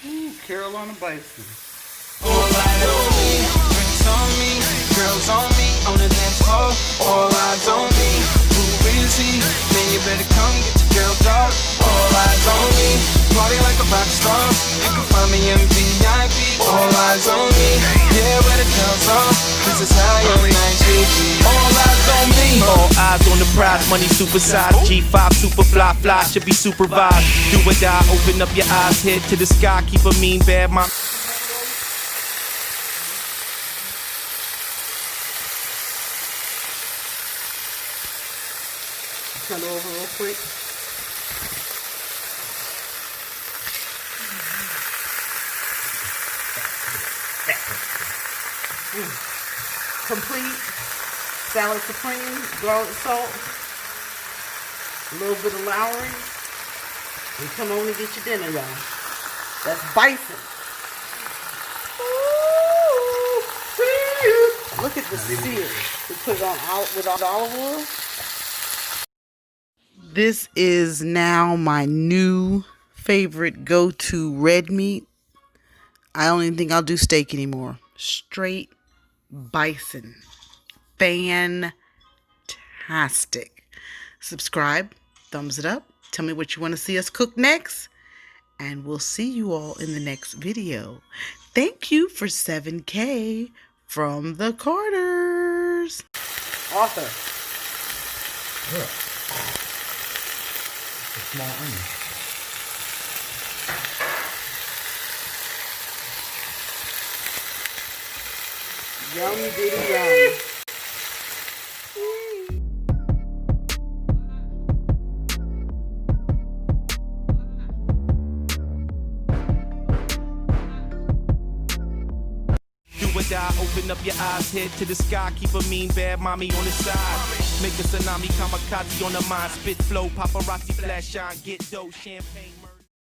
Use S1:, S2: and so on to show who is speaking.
S1: Ooh, Carolina Bison.
S2: All eyes on me, drinks on me, girls on me, on the dance floor. All eyes on me, who is he? Man, you better come get your girl dog. All eyes on me, party like a rock star. You can find me in VIP. All eyes on me, yeah, where the girls are. This is how your night should be. All eyes on me, all eyes on the prize. Money supersized, G5 super fly, fly should be supervised. Do or die, open up your eyes, head to the sky, keep a mean bad mom.
S1: Turn it over real quick. Complete salad supreme, garlic salt, a little bit of lowery, and come on and get your dinner, y'all. That's bison. Ooh, look at the sear. We put it on with olive oil. This is now my new favorite go-to red meat. I don't even think I'll do steak anymore. Straight bison. Fantastic. Subscribe, thumbs it up. Tell me what you want to see us cook next. And we'll see you all in the next video. Thank you for 7K from the Carters. Author.
S3: Yeah. A small onion.
S1: Yum diddy yum.
S2: Open up your eyes, head to the sky, keep a mean bad mommy on the side. Make a tsunami kamikaze on the mind, spit flow, paparazzi flash shine, get dough, champagne.